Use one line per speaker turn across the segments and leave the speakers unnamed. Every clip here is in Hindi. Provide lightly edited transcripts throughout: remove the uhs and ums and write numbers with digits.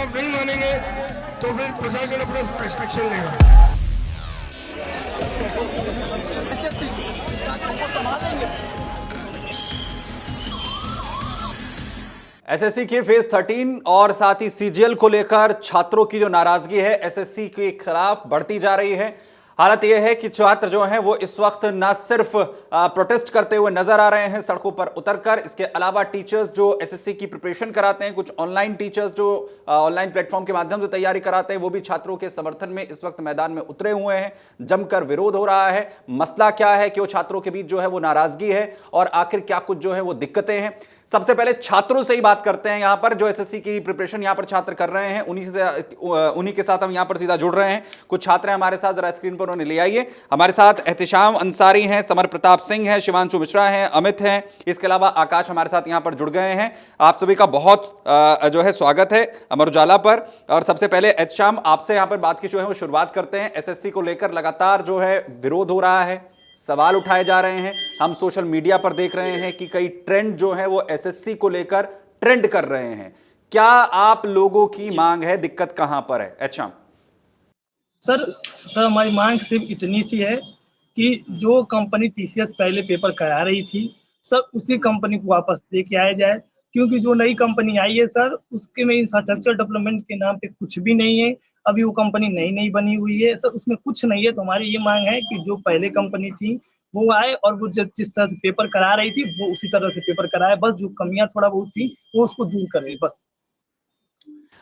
आप नहीं मानेंगे तो फिर प्रशासन अपना एक्शन लेगा।
एसएससी के फेज 13 और साथ ही सीजीएल को लेकर छात्रों की जो नाराजगी है एसएससी के खिलाफ बढ़ती जा रही है। हालत यह है कि छात्र जो हैं वो इस वक्त ना सिर्फ प्रोटेस्ट करते हुए नजर आ रहे हैं सड़कों पर उतरकर, इसके अलावा टीचर्स जो एसएससी की प्रिपरेशन कराते हैं, कुछ ऑनलाइन टीचर्स जो ऑनलाइन प्लेटफॉर्म के माध्यम से तैयारी कराते हैं, वो भी छात्रों के समर्थन में इस वक्त मैदान में उतरे हुए हैं। जमकर विरोध हो रहा है। मसला क्या है, क्यों छात्रों के बीच जो है वो नाराजगी है और आखिर क्या कुछ जो है वो दिक्कतें हैं, सबसे पहले छात्रों से ही बात करते हैं। यहां पर जो एसएससी की प्रिपरेशन यहां पर छात्र कर रहे हैं उन्हीं के साथ हम यहां पर सीधा जुड़ रहे हैं। कुछ छात्र हैं हमारे साथ, जरा स्क्रीन पर उन्हें ले आइए। हमारे साथ एहतिशाम अंसारी हैं, समर प्रताप सिंह हैं, शिवांशु मिश्रा हैं, अमित हैं, इसके अलावा आकाश हमारे साथ यहां पर जुड़ गए हैं। आप सभी का बहुत जो है स्वागत है अमर उजाला पर। और सबसे पहले एहतिशाम, आपसे यहां पर बात की जो है वो शुरुआत करते हैं। एसएससी को लेकर लगातार जो है विरोध हो रहा है, सवाल उठाए जा रहे हैं। हम सोशल मीडिया पर देख रहे हैं कि कई ट्रेंड जो है वो एसएससी को लेकर ट्रेंड कर रहे हैं। क्या आप लोगों की मांग है, दिक्कत कहां पर है? अच्छा
सर हमारी मांग सिर्फ इतनी सी है कि जो कंपनी टीसीएस पहले पेपर करा रही थी सर, उसी कंपनी को वापस लेके आया जाए, क्योंकि जो नई कंपनी आई है सर, उसके में इंफ्रास्ट्रक्चर डेवलपमेंट के नाम पे कुछ भी नहीं है। अभी वो कंपनी नई बनी हुई है सर, उसमें कुछ नहीं है। तो हमारी ये मांग है कि जो पहले कंपनी थी वो आए और वो जिस तरह से पेपर करा रही थी वो उसी तरह से पेपर कराए, बस जो कमियां थोड़ा बहुत थी वो उसको दूर करे बस।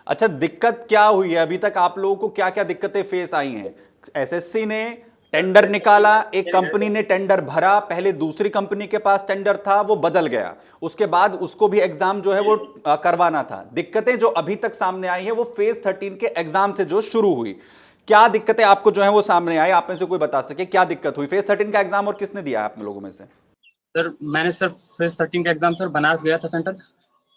अच्छा, दिक्कत क्या हुई है अभी तक? आप लोगों को क्या क्या दिक्कतें फेस आई हैं? एसएससी ने टेंडर निकाला, एक कंपनी ने टेंडर भरा, पहले दूसरी कंपनी के पास टेंडर था, वो बदल गया, उसके बाद उसको भी एग्जाम जो है वो करवाना था। दिक्कतें जो अभी तक सामने आई है वो फेज 13 के एग्जाम से जो शुरू हुई, क्या दिक्कतें आपको जो है वो सामने आई? आप में से कोई बता सके क्या दिक्कत हुई? फेज 13 का एग्जाम और किसने दिया आप लोगों में से?
सर मैंने सर फेज 13 का एग्जाम सर बनारस गया था सेंटर।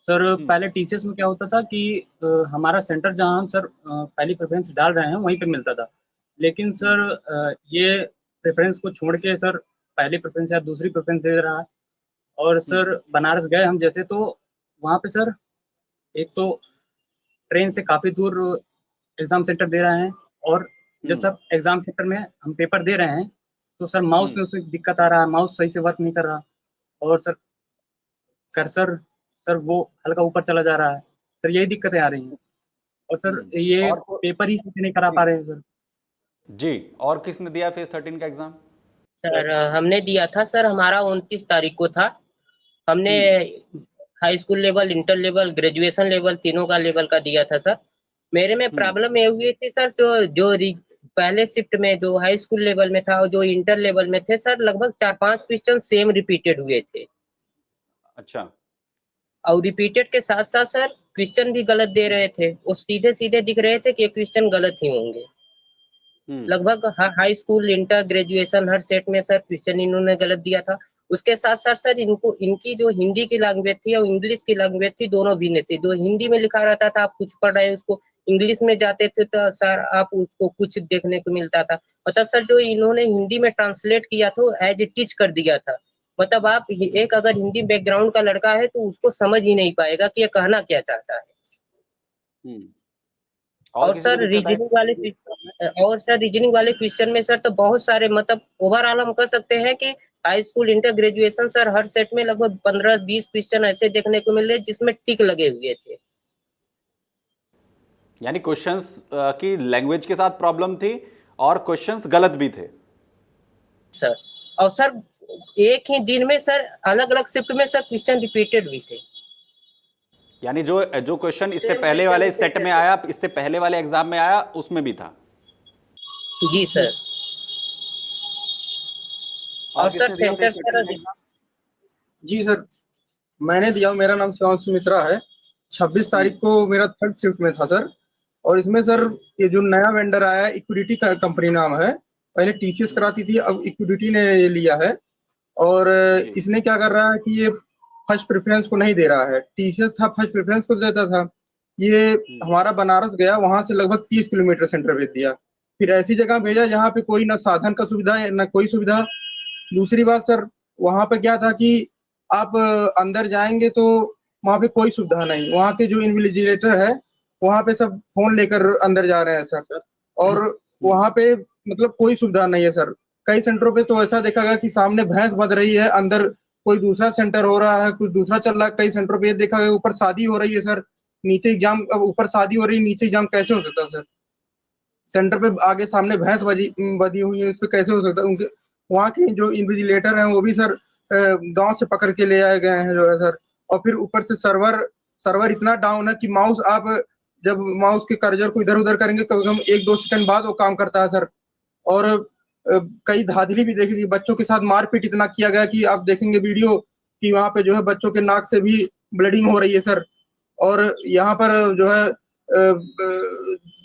सर पहले टीसीएस में क्या होता था कि हमारा सेंटर जहां हम सर पहली प्रेफरेंस डाल रहे हैं वहीं पे मिलता था। लेकिन सर ये प्रेफरेंस को छोड़ के सर पहली प्रेफरेंस या दूसरी प्रेफरेंस दे रहा है। और सर बनारस गए हम जैसे, तो वहाँ पे सर एक तो ट्रेन से काफ़ी दूर एग्ज़ाम सेंटर दे रहे हैं, और जब सब एग्ज़ाम सेंटर में हम पेपर दे रहे हैं तो सर माउस में उसमें दिक्कत आ रहा है, माउस सही से वर्क नहीं कर रहा, और सर कर्सर सर वो हल्का ऊपर चला जा रहा है। सर यही दिक्कतें आ रही हैं, और सर ये
और
पेपर ही सही नहीं करा पा रहे हैं सर।
जी, और किसने दिया फेज 13 का एग्जाम?
सर हमने दिया था सर, हमारा 29 तारीख को था। हमने high school level, inter level, graduation level, तीनों का लेवल का दिया था सर। मेरे में प्रॉब्लम ये हुई थी सर, पहले शिफ्ट में जो हाई स्कूल लेवल में था और जो इंटर लेवल में थे सर, लगभग 4-5 क्वेश्चन सेम रिपीटेड हुए थे।
अच्छा।
और रिपीटेड के साथ साथ सर क्वेश्चन भी गलत दे रहे थे, वो सीधे सीधे दिख रहे थे कि क्वेश्चन गलत ही होंगे। लगभग हाई स्कूल, इंटर, ग्रेजुएशन हर सेट में सर क्वेश्चन इन्होंने गलत दिया था। उसके साथ साथ सर इनकी जो हिंदी की लैंग्वेज थी और इंग्लिश की लैंग्वेज थी, दोनों भिन्न थी। जो हिंदी में लिखा रहता था आप कुछ पढ़ रहे हैं, उसको इंग्लिश में जाते थे तो सर आप उसको कुछ देखने को मिलता था। मतलब सर जो इन्होंने हिंदी में ट्रांसलेट किया था एज ए टीच कर दिया था। मतलब आप एक अगर हिंदी बैकग्राउंड का लड़का है तो उसको समझ ही नहीं पाएगा कि ये कहना क्या चाहता है। और सर रीजनिंग वाले क्वेश्चन में सर तो बहुत सारे, मतलब ओवरऑल हम कर सकते हैं कि high school, inter, graduation sir हर सेट में लगभग 15-20 क्वेश्चन ऐसे देखने को मिल रहे जिसमें टिक लगे हुए थे।
यानी क्वेश्चंस की लैंग्वेज के साथ प्रॉब्लम थी और क्वेश्चंस गलत भी थे
सर। और सर एक ही दिन में सर अलग अलग शिफ्ट में सर क्वेश्चन रिपीटेड भी थे।
यानी जो क्वेश्चन इससे पहले वाले सेट में आया, इससे पहले वाले एग्जाम में आया, उसमें भी था।
जी सर। और सर सेंटर सर,
जी सर, मैंने दिया। मेरा नाम शिवांशु मिश्रा है। 26 तारीख को मेरा थर्ड शिफ्ट में था सर। और इसमें सर ये जो नया वेंडर आया है, इक्विडिटी का कंपनी नाम है। पहले टीसीएस कराती थी, अब इक्विडिटी ने ये लिया है। और इसने क्या कर रहा है कि ये फर्स्ट प्रेफरेंस को नहीं दे रहा है। टीसीएस था फर्स्ट प्रेफरेंस को देता था। ये हमारा बनारस गया, वहां से लगभग 30 किलोमीटर सेंटर भेज दिया। फिर ऐसी जगह भेजा जहाँ पे कोई ना साधन का सुविधा है ना कोई सुविधा। दूसरी बात सर, वहां पे क्या था कि आप अंदर जाएंगे तो वहां पे कोई सुविधा नहीं। वहां के जो इन्विजिलेटर है वहां पे सब फोन लेकर अंदर जा रहे हैं सर। और वहां पे मतलब कोई सुविधा नहीं है सर। कई सेंटरों पे तो ऐसा देखा गया कि सामने भैंस बंध रही है, अंदर कोई दूसरा सेंटर हो रहा है, कुछ दूसरा चल रहा है। कई सेंटरों पे ये देखा गया ऊपर शादी हो रही है सर, नीचे एग्जाम, अब ऊपर शादी हो रही है नीचे एग्जाम कैसे हो सकता है सर? सेंटर पे आगे सामने भैंस बधी हुई है, इस पे कैसे हो सकता है? उनके वहाँ के जो इन्विजिलेटर हैं वो भी सर गांव से पकड़ के ले आए गए हैं जो है सर। और फिर ऊपर से सर्वर सर्वर इतना डाउन है कि माउस आप जब माउस के कर्सर को इधर उधर करेंगे तो एकदम 1-2 सेकंड बाद वो काम करता है सर। और कई धांधली भी देखी, बच्चों के साथ मारपीट इतना किया गया कि आप देखेंगे वीडियो कि वहां पे जो है बच्चों के नाक से भी ब्लीडिंग हो रही है सर। और यहाँ पर जो है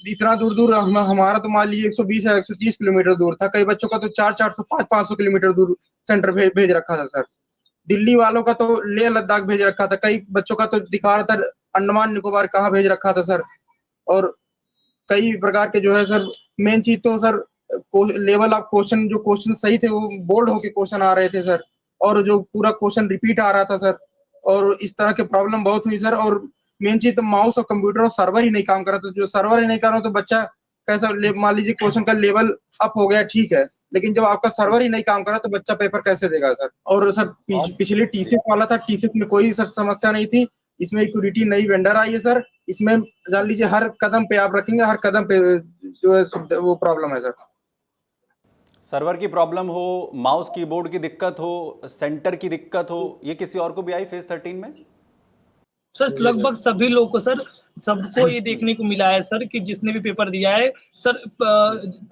इतना दूर दूर हमारा तो मान लीजिए 120 या 130 किलोमीटर दूर था, कई बच्चों का तो 400 500 किलोमीटर दूर सेंटर भेज रखा था सर। दिल्ली वालों का तो लेह लद्दाख भेज रखा था, कई बच्चों का तो दिखा रहा था अंडमान निकोबार कहाँ भेज रखा था सर। और कई प्रकार के जो है सर, मेन चीज तो सर लेवल ऑफ क्वेश्चन, जो क्वेश्चन सही थे वो बोल्ड होके क्वेश्चन आ रहे थे सर, और जो पूरा क्वेश्चन रिपीट आ रहा था सर। और इस तरह के प्रॉब्लम बहुत हुई सर। और मेन चीज तो माउस और कंप्यूटर और सर्वर ही नहीं काम कर रहा था। जो सर्वर ही नहीं कर रहा तो बच्चा कैसा, मान लीजिए क्वेश्चन का लेवल अप हो गया ठीक है, लेकिन जब आपका सर्वर ही नहीं काम कर रहा तो बच्चा पेपर कैसे देगा सर? और सर पिछले टीसीएस वाला था, टीसीएस में कोई सर समस्या नहीं थी, इसमें इक्विटी नई वेंडर आई है सर। इसमें जान लीजिए हर कदम पे आप रखेंगे, हर कदम पे जो है वो प्रॉब्लम है सर।
सर्वर की प्रॉब्लम हो, माउस कीबोर्ड की दिक्कत हो, सेंटर की दिक्कत हो, ये किसी और को भी आई फेज 13 में?
सर लगभग सभी लोग को सर, सबको ये देखने को मिला है सर कि जिसने भी पेपर दिया है सर,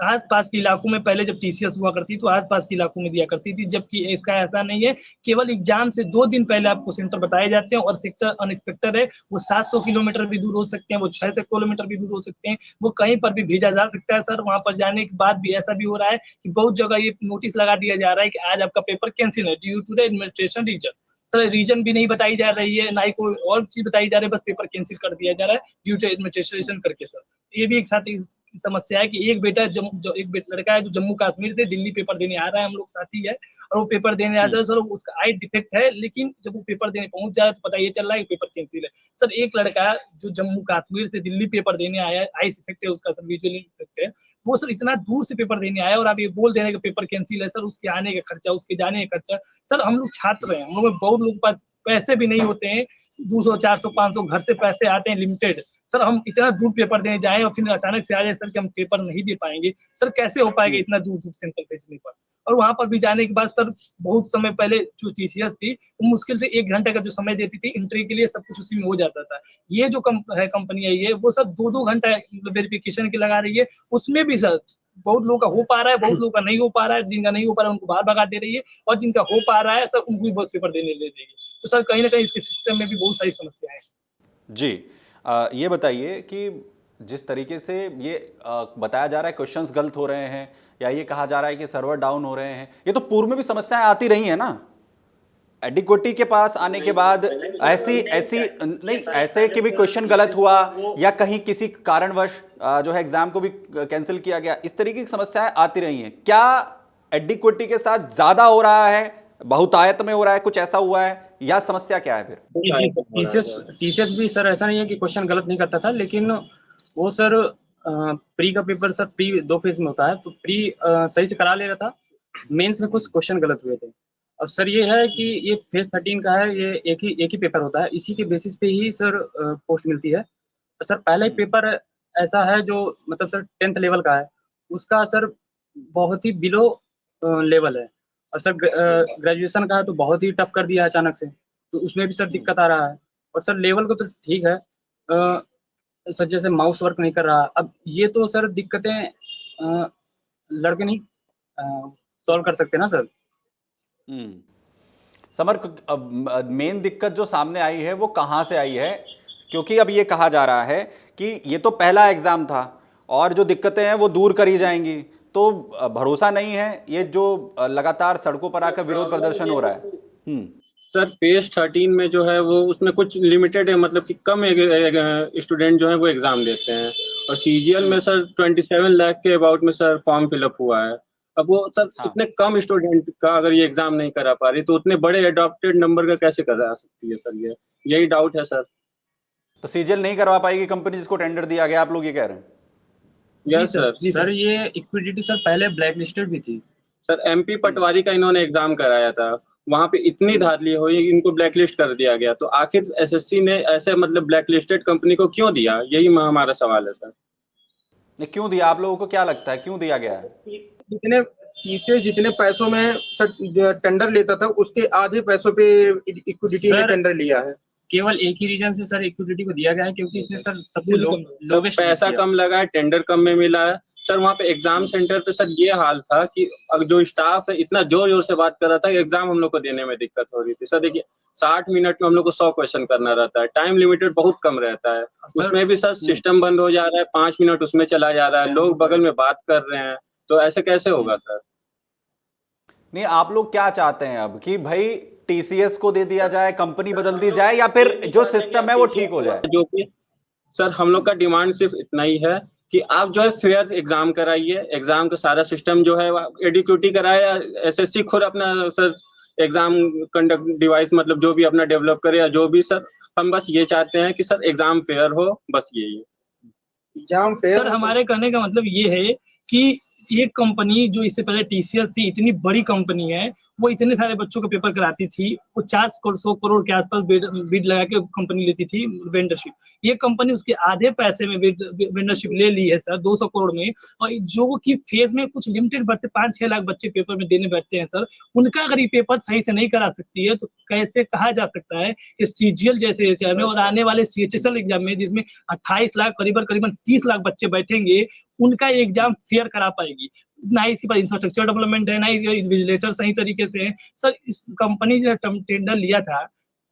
आस पास के इलाकों में पहले जब टीसीएस हुआ करती तो आस पास के इलाकों में दिया करती थी, जबकि इसका ऐसा नहीं है। केवल एग्जाम से 2 दिन पहले आपको सेंटर बताए जाते हैं, और सेक्टर अनएक्सपेक्टेड है, वो 700 किलोमीटर भी दूर हो सकते हैं, वो 600 किलोमीटर भी दूर हो सकते हैं, वो कहीं पर भी भेजा जा सकता है सर। वहां पर जाने के बाद भी ऐसा भी हो रहा है कि बहुत जगह ये नोटिस लगा दिया जा रहा है कि आज आपका पेपर कैंसिल है due to the administration reason. Sir reason भी नहीं बताई जा रही है, ना ही कोई और चीज बताई जा रही है, बस पेपर कैंसिल कर दिया जा रहा है ड्यू टू एडमिनिस्ट्रेशन करके सर। ये भी एक साथ समस्या है कि एक लड़का है जो जम्मू कश्मीर से दिल्ली पेपर देने आ रहा है, हम लोग साथी है, और वो पेपर देने आ रहा है सर, उसका आई डिफेक्ट है, लेकिन जब वो पेपर देने पहुंच जाए तो पता ये चल रहा है कि पेपर कैंसिल है। सर एक लड़का जो जम्मू कश्मीर से दिल्ली पेपर देने आया है, आई इफेक्ट है उसका सर, विजुअल इफेक्ट है, वो सर इतना दूर से पेपर देने आया और आप ये बोल दे रहे हैं कि पेपर कैंसिल है। सर उसके आने का खर्चा, उसके जाने का खर्चा, सर हम लोग छात्र हैं, हम लोग में बहुत लोगों के पास पैसे भी नहीं होते हैं, 200 400 500 घर से पैसे आते हैं लिमिटेड। सर हम इतना दूर पेपर देने जाएं और फिर अचानक से आ जाए सर कि हम पेपर नहीं दे पाएंगे, सर कैसे हो पाएगा इतना दूर दूर सेंटर भेजने पर? और वहां पर भी जाने के बाद सर बहुत समय पहले जो टीसीएस थी वो मुश्किल से 1 घंटे का जो समय देती थी एंट्री के लिए, सब कुछ उसी में हो जाता था। ये जो कंपनी है ये, वो सर 2-2 घंटा वेरिफिकेशन की लगा रही है, उसमें भी सर बहुत लोगों का हो पा रहा है, बहुत लोगों का नहीं हो पा रहा है, जिनका नहीं हो पा रहा है उनको बाहर भगा दे रही है, और जिनका हो पा रहा है सर उनको भी बहुत पेपर देने दे रही है। तो सर कहीं ना कहीं इसके सिस्टम में भी बहुत सारी समस्याएं हैं।
जी, ये बताइए कि जिस तरीके से ये बताया जा रहा है क्वेश्चंस गलत हो रहे हैं, या ये कहा जा रहा है कि सर्वर डाउन हो रहे हैं, ये तो पूर्व में भी समस्याएं आती रही हैं ना? एडिक्विटी के पास आने के बाद ऐसी नहीं, ऐसे कि भी क्वेश्चन गलत हुआ या कहीं किसी कारणवश जो है एग्जाम को भी कैंसिल किया गया, इस तरीके की समस्याएं आती रही हैं। क्या एडिक्विटी के साथ ज्यादा हो रहा है, बहुतायत में हो रहा है, कुछ ऐसा हुआ है, या समस्या क्या है फिर?
टीसीएस भी सर ऐसा नहीं है कि क्वेश्चन गलत नहीं करता था, लेकिन वो सर प्री का पेपर सर प्री 2 फेज में होता है, तो प्री सही से करा ले रहा था, मेंस में कुछ क्वेश्चन गलत हुए थे। और सर ये है कि ये फेज 13 का है, ये एक ही पेपर होता है, इसी के बेसिस पे ही सर पोस्ट मिलती है। तो सर पहला ही पेपर ऐसा है जो मतलब सर 10th लेवल का है, उसका सर बहुत ही बिलो लेवल है। और सर ग्रेजुएशन का है तो बहुत ही टफ कर दिया है अचानक से, तो उसमें भी सर दिक्कत आ रहा है। और सर लेवल को तो ठीक है, सर जैसे माउस वर्क नहीं कर रहा, अब ये तो सर दिक्कतें लड़के नहीं सॉल्व कर सकते ना सर।
समर, मेन दिक्कत जो सामने आई है वो कहाँ से आई है? क्योंकि अब ये कहा जा रहा है कि ये तो पहला एग्जाम था और जो दिक्कतें हैं वो दूर करी जाएंगी, तो भरोसा नहीं है ये जो लगातार सड़कों पर आकर विरोध प्रदर्शन हो रहा है।
सर फेज 13 में जो है वो उसमें कुछ लिमिटेड है, मतलब कि कम स्टूडेंट जो है वो एग्जाम देते हैं, और सीजीएल में सर 27 लाख के अबाउट में सर फॉर्म फिलअप हुआ है। अब वो सर इतने कम स्टूडेंट का अगर ये एग्जाम नहीं करा पा रही तो उतने बड़े एडॉप्टेड नंबर का कैसे करा सकती है सर? यही डाउट है सर।
तो सीजीएल नहीं करवा पाएगी कंपनी जिसको टेंडर दिया गया, आप लोग ये कह रहे हैं?
Yes sir.
सर ये इक्विटी सर पहले ब्लैक लिस्टेड भी थी।
सर एमपी पटवारी का इन्होंने एग्जाम कराया था, वहां पे इतनी धांधली हुई, इनको ब्लैकलिस्ट कर दिया गया। तो आखिर एसएससी ने ऐसे मतलब ब्लैकलिस्टेड कंपनी को क्यों दिया, यही हमारा सवाल है सर।
ये क्यों दिया, आप लोगों को क्या लगता है क्यों दिया गया है?
जितने टीसीएस जितने पैसों में सर टेंडर लेता था, उसके आधे पैसों पे इक्विटी ने
सर,
टेंडर लिया है।
केवल एक ही रीजन से सर इक्विटी को दिया गया है, क्योंकि इसमें सर सबसे लोवेस्ट
पैसा कम लगा है, टेंडर कम में मिला है सर। वहाँ पे एग्जाम सेंटर पे सर ये हाल था कि जो स्टाफ है इतना जोर जोर से बात कर रहा था कि एग्जाम हम लोग को देने में दिक्कत हो रही थी। सर देखिए 60 मिनट में हम लोग को 100 क्वेश्चन करना रहता है, टाइम लिमिटेड बहुत कम रहता है। उसमें भी सर सिस्टम बंद हो जा रहा है, 5 मिनट उसमें चला जा रहा है, लोग बगल में बात कर रहे हैं, तो ऐसे कैसे होगा सर?
नहीं, आप लोग क्या चाहते हैं अब कि भाई टीसीएस को दे दिया जाए, कंपनी बदल दी जाए, या फिर जो सिस्टम है वो ठीक हो जाए?
जो कि सर हम लोग का डिमांड सिर्फ इतना ही है कि आप जो है फेयर एग्जाम कराइए, एग्जाम का सारा सिस्टम जो है एडुकेटी कराए, एसएससी खुद अपना सर एग्जाम कंडक्ट डिवाइस मतलब जो भी अपना डेवलप करे, या जो भी सर, हम बस ये चाहते हैं कि सर एग्जाम फेयर हो, बस यही है।
एग्जाम फेयर
सर हमारे कहने का मतलब ये है कि ये कंपनी जो इससे पहले टीसीएस थी, इतनी बड़ी कंपनी है, वो इतने सारे बच्चों का पेपर कराती थी, वो 400 करोड़ के आसपास बिड लगा के कंपनी लेती थी वेंडरशिप। ये कंपनी उसके आधे पैसे में वेंडरशिप ले ली है सर 200 करोड़ में, और जो कि फेज में कुछ लिमिटेड बच्चे 5-6 लाख बच्चे पेपर में देने बैठते हैं सर, उनका अगर ये पेपर सही से नहीं करा सकती है तो कैसे कहा जा सकता है कि सीजीएल जैसे एग्जाम में और आने वाले सीएचएसएल एग्जाम में जिसमें 28 लाख करीबन 30 लाख बच्चे बैठेंगे, उनका एग्जाम फेयर करा पाएगी? ना ही इसी पर इंफ्रास्ट्रक्चर डेवलपमेंट है, ना ही विजिलेटर सही तरीके से है। सर इस कंपनी ने टेंडर लिया था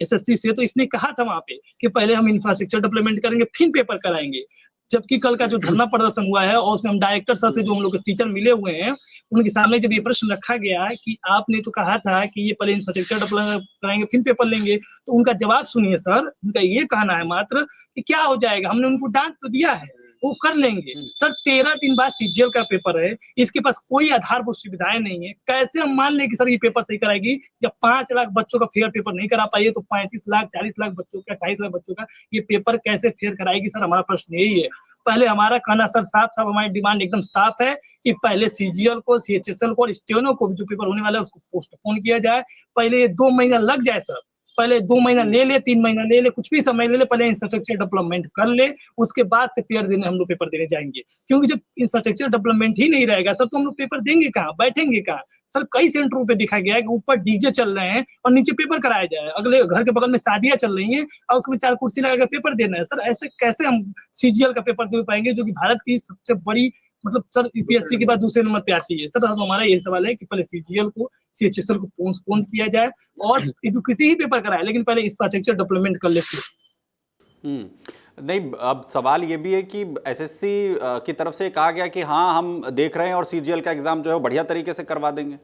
एसएससी से, तो इसने कहा था वहां पे कि पहले हम इंफ्रास्ट्रक्चर डेवलपमेंट करेंगे फिर पेपर कराएंगे। जबकि कल का जो धरना प्रदर्शन हुआ है और उसमें हम डायरेक्टर सर से जो हम लोग के टीचर मिले हुए हैं, उनके सामने जब ये प्रश्न रखा गया कि आपने तो कहा था कि ये पहले इंफ्रास्ट्रक्चर डेवलपमेंट कराएंगे फिर पेपर लेंगे, तो उनका जवाब सुनिए सर। उनका ये कहना है मात्र कि क्या हो जाएगा, हमने उनको डांट तो दिया है, वो कर लेंगे। सर 13 दिन बाद सीजीएल का पेपर है, इसके पास कोई आधारभूत सुविधाएं नहीं है, कैसे हम मान लें कि सर ये पेपर सही कराएगी? जब 5 लाख बच्चों का फेयर पेपर नहीं करा पाई है, तो 35 लाख 40 लाख बच्चों का 28 लाख बच्चों का ये पेपर कैसे फेयर कराएगी? सर हमारा प्रश्न यही है। पहले हमारा कहना सर साफ हमारी डिमांड एकदम साफ है कि पहले सीजीएल को, सीएचएसएल को और स्टेनो को जो पेपर होने वाला है उसको पोस्टपोन किया जाए। पहले ये 2 महीना लग जाए सर, पहले 2 महीना ले ले, 3 महीना ले ले, कुछ भी समय ले ले, पहले इंफ्रास्ट्रक्चर डेवलपमेंट कर ले, उसके बाद से फेयर देने हम लोग पेपर देने जाएंगे। क्योंकि जब इंफ्रास्ट्रक्चर डेवलपमेंट ही नहीं रहेगा सर, तो हम लोग पेपर देंगे कहाँ, बैठेंगे कहाँ? सर कई सेंटरों पे दिखा गया है कि ऊपर डीजे चल रहे हैं और नीचे पेपर कराया जाए, अगले घर के बगल में शादियां चल रही हैं और उसमें 4 कुर्सी लगाकर पेपर देना है। सर ऐसे कैसे हम सीजीएल का पेपर दे पाएंगे, जो कि भारत की सबसे बड़ी मतलब सर यूपीएससी के बाद दूसरे नंबर पे आती है? सर हमारा ये सवाल है कि पहले सीजीएल को, सीएचएसएल को पोस्टपोन किया जाए और एजुकेटी ही पेपर कराए, लेकिन पहले इंफ्रास्ट्रक्चर डेवलपमेंट कर लेते हैं।
नहीं, अब सवाल ये भी है कि एसएससी की तरफ से कहा गया कि हाँ हम देख रहे हैं और सीजीएल का एग्जाम जो है बढ़िया तरीके से करवा देंगे।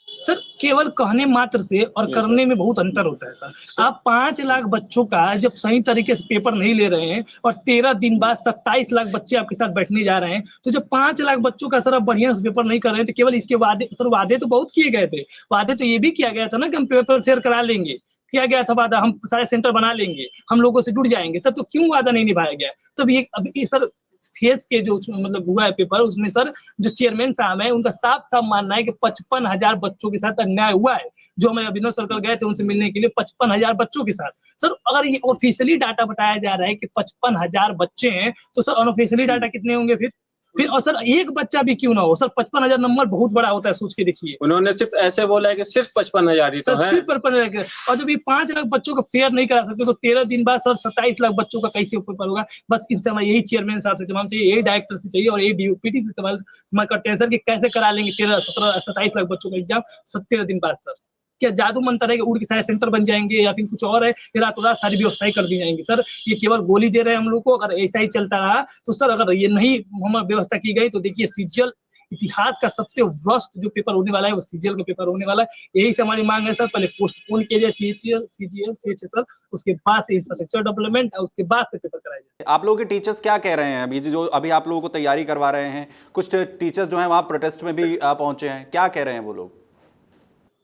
सर केवल कहने मात्र से और करने में बहुत अंतर होता है सर। आप 5 लाख बच्चों का जब सही तरीके से पेपर नहीं ले रहे हैं और 13 दिन बाद 27 लाख बच्चे आपके साथ बैठने जा रहे हैं, तो जब 5 लाख बच्चों का सर आप बढ़िया से पेपर नहीं कर रहे हैं, तो केवल इसके वादे तो बहुत किए गए थे। वादे तो ये भी किया गया था ना कि हम पेपर फेयर करा लेंगे, किया गया था वादा, हम सारे सेंटर बना लेंगे, हम लोगों से जुड़ जाएंगे सर। तो क्यों वादा नहीं निभाया गया? तब ये सर फेज के जो मतलब हुआ है पेपर, उसमें सर जो चेयरमैन साहब है उनका साफ साफ मानना है कि 55,000 बच्चों के साथ अन्याय हुआ है। जो हमें अभिनव सर्कल गए थे उनसे मिलने के लिए 55,000 बच्चों के साथ। सर अगर ये ऑफिशियली डाटा बताया जा रहा है कि 55,000 बच्चे हैं, तो सर अनऑफिशियली डाटा कितने होंगे फिर? और सर एक बच्चा भी क्यों ना हो सर, 55,000 नंबर बहुत बड़ा होता है, सोच के देखिए।
उन्होंने सिर्फ ऐसे बोला है कि सिर्फ 55,000 ही तो है।
सिर्फ 55,000, और जब ये 5 लाख बच्चों का फेयर नहीं करा सकते, तो 13 दिन बाद सर 27 लाख बच्चों का कैसे पेपर होगा? बस इनसे हमारा यही चेयरमैन साहब से जवाब चाहिए, यही डायरेक्टर से चाहिए और यही डीओपीटी से सवाल मैं करते हैं सर कि कैसे करा लेंगे 27 लाख बच्चों का एग्जाम 13 दिन बाद? सर क्या जादू मंत्र है कि उड़ के सारे सेंटर बन जाएंगे, या फिर कुछ और है कि रातों रात सारी व्यवस्थाएं कर दी जाएंगी? सर ये केवल गोली दे रहे हैं हम लोग को। अगर ऐसा ही चलता रहा तो सर, अगर ये नहीं हमारी व्यवस्था की गई, तो देखिए सीजीएल इतिहास का सबसे वर्स्ट जो पेपर होने वाला है वो सीजीएल का पेपर होने वाला है। यही से हमारी मांग है सर, पहले पोस्टपोन किया जाए सीजीएल, सीएचएसएल, उसके बाद से इंफ्रास्ट्रक्चर डेवलपमेंट और उसके बाद से पेपर कराया जाए।
आप लोगों के टीचर्स क्या कह रहे हैं अभी, जो अभी आप लोगों को तैयारी करवा रहे हैं? कुछ टीचर्स जो हैं वहाँ प्रोटेस्ट में भी पहुंचे हैं, क्या कह रहे हैं वो लोग?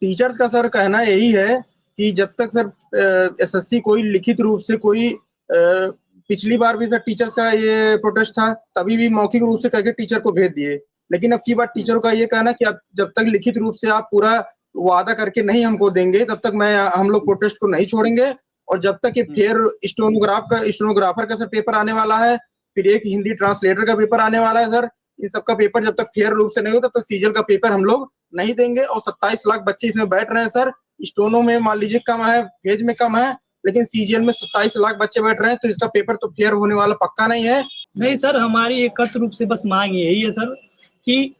टीचर्स का सर कहना यही है कि जब तक सर एसएससी कोई लिखित रूप से कोई पिछली बार भी सर टीचर्स का ये प्रोटेस्ट था, तभी भी मौखिक रूप से करके टीचर को भेज दिए, लेकिन अब की बार टीचरों का ये कहना कि जब तक लिखित रूप से आप पूरा वादा करके नहीं हमको देंगे तब तक हम लोग प्रोटेस्ट को नहीं छोड़ेंगे। और जब तक ये फेयर स्टेनोग्राफर का सर पेपर आने वाला है, फिर एक हिंदी ट्रांसलेटर का पेपर आने वाला है सर, इन सबका पेपर जब तक फेयर रूप से नहीं होता तब सीजीएल का पेपर हम लोग नहीं देंगे। और 27 लाख बच्चे इसमें बैठ रहे हैं सर, स्टोनो में मान लीजिए कम है, फेज में कम है, लेकिन सीजीएल में 27 लाख बच्चे बैठ रहे हैं, तो इसका पेपर तो फेयर होने वाला पक्का नहीं है।
नहीं सर, हमारी एकत्र रूप से बस मांग यही है सर कि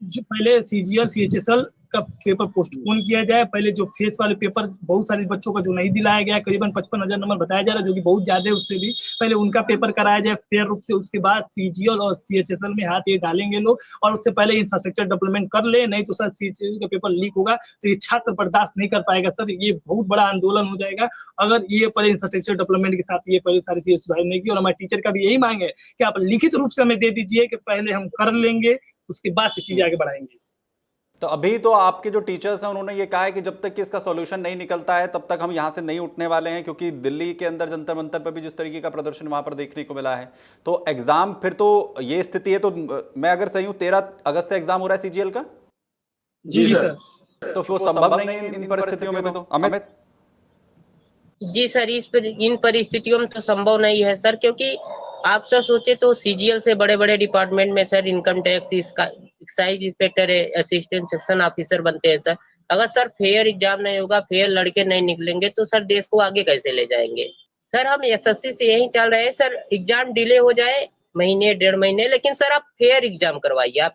जो पहले सीजीएल सीएचएसएल का पेपर पोस्टपोन किया जाए। पहले जो फेस वाले पेपर बहुत सारे बच्चों का जो नहीं दिलाया गया, करीबन 55,000 नंबर बताया जा रहा है, जो कि बहुत ज्यादा है, उससे भी पहले उनका पेपर कराया जाए फेयर रूप से। उसके बाद सीजीएल और सीएचएसएल में हाथ ये डालेंगे लोग, और उससे पहले इंफ्रास्ट्रक्चर डेवलपमेंट कर ले, नहीं तो सर सीएचएसएल का पेपर लीक होगा तो ये छात्र बर्दाश्त नहीं कर पाएगा सर, ये बहुत बड़ा आंदोलन हो जाएगा अगर ये पहले इंफ्रास्ट्रक्चर डेवलपमेंट के साथ ये पहले सारी चीजें सुधार नहीं की। और हमारे टीचर का भी यही मांग है कि आप लिखित रूप से हमें दे दीजिए कि पहले हम कर लेंगे, उसके बाद से चीजें आगे बढ़ाएंगे।
तो अभी तो आपके जो टीचर्स हैं उन्होंने ये कहा है कि जब तक कि इसका सॉल्यूशन नहीं निकलता है तब तक हम यहां से नहीं उठने वाले हैं, क्योंकि दिल्ली के अंदर जंतर मंतर पर भी जिस तरीके का प्रदर्शन वहां पर देखने को मिला है, तो एग्जाम फिर तो ये स्थिति है। तो मैं अगर सही हूं 13 अगस्त से एग्जाम हो रहा है सीजीएल का?
जी सर।
तो फिर वो संभव नहीं है इन परिस्थितियों में। तो अमित
जी सर, इन परिस्थितियों में तो संभव नहीं है सर, क्योंकि आप सर सोचे तो सीजीएल से बड़े बड़े डिपार्टमेंट में sir income tax, excise inspector, assistant section officer बनते हैं सर। अगर सर फेयर एग्जाम नहीं होगा, फेयर लड़के नहीं निकलेंगे तो सर देश को आगे कैसे ले जाएंगे। सर हम एसएससी से यही चल रहे हैं सर, एग्जाम डिले हो जाए महीने 1.5 महीने, लेकिन सर आप फेयर एग्जाम करवाइए।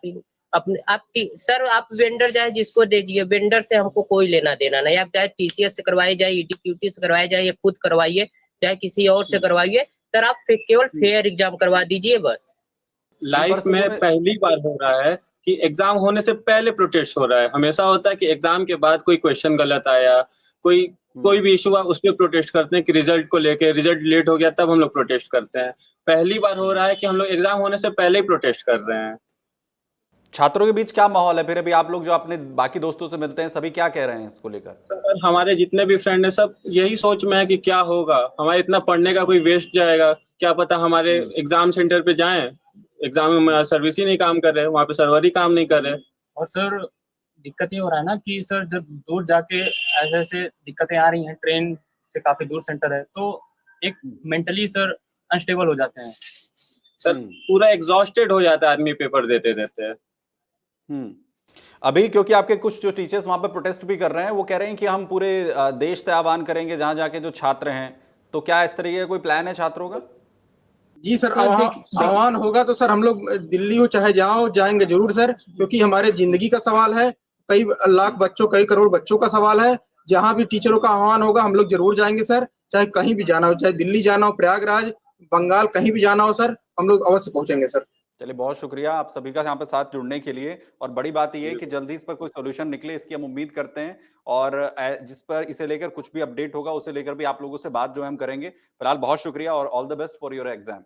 सर आप वेंडर चाहे जिसको दे दिए, वेंडर से हमको कोई लेना देना नहीं। आप चाहे टीसीएस से करवाइए, चाहे ईटीक्यूटी से करवाइए, चाहे खुद करवाइए, चाहे किसी और से करवाइए, सर आप केवल फेयर एग्जाम करवा दीजिए बस।
लाइफ में पहली बार हो रहा है कि एग्जाम होने से पहले प्रोटेस्ट हो रहा है। हमेशा होता है कि एग्जाम के बाद कोई क्वेश्चन गलत आया, कोई भी इशू हुआ उस पर प्रोटेस्ट करते हैं कि रिजल्ट को लेके, रिजल्ट लेट हो गया तब हम लोग प्रोटेस्ट करते हैं। पहली बार हो रहा है कि हम लोग एग्जाम होने से पहले ही प्रोटेस्ट कर रहे हैं।
छात्रों के बीच क्या माहौल है फिर? अभी आप लोग जो अपने बाकी दोस्तों से मिलते हैं सभी क्या कह रहे हैं इसको लेकर?
सर हमारे जितने भी फ्रेंड हैं सब यही सोच में है कि क्या होगा, हमारे इतना पढ़ने का कोई वेस्ट जाएगा, क्या पता हमारे एग्जाम सेंटर पे जाएं, एग्जाम में सर्विस ही नहीं काम कर रहे, वहाँ पे सर्वर ही काम नहीं कर रहे।
और सर दिक्कत ये हो रहा है ना कि सर जब दूर जाके ऐसे ऐसे दिक्कतें आ रही हैं, ट्रेन से काफी दूर सेंटर है, तो एक मेंटली सर अनस्टेबल हो जाते हैं
सर, पूरा एग्जॉस्टेड हो जाता है आदमी पेपर देते देते।
अभी क्योंकि आपके कुछ जो टीचर्स वहां पर प्रोटेस्ट भी कर रहे हैं, वो कह रहे हैं कि हम पूरे देश से आह्वान करेंगे जहां जाके जो छात्र हैं, तो क्या इस तरीके का कोई प्लान है छात्रों का?
जी सर, आह्वान होगा तो सर हम लोग दिल्ली हो चाहे जाएंगे जरूर सर, क्योंकि हमारे जिंदगी का सवाल है, कई लाख बच्चों, कई करोड़ बच्चों का सवाल है। जहां भी टीचरों का आह्वान होगा हम लोग जरूर जाएंगे सर, चाहे कहीं भी जाना हो, चाहे दिल्ली जाना हो, प्रयागराज, बंगाल, कहीं भी जाना हो सर, हम लोग अवश्य पहुंचेंगे सर।
चलिए, बहुत शुक्रिया आप सभी का यहाँ पे साथ जुड़ने के लिए। और बड़ी बात ये है कि जल्दी इस पर कोई सॉल्यूशन निकले, इसकी हम उम्मीद करते हैं। और जिस पर इसे लेकर कुछ भी अपडेट होगा उसे लेकर भी आप लोगों से बात जो है हम करेंगे। फिलहाल बहुत शुक्रिया और all the best for your exam.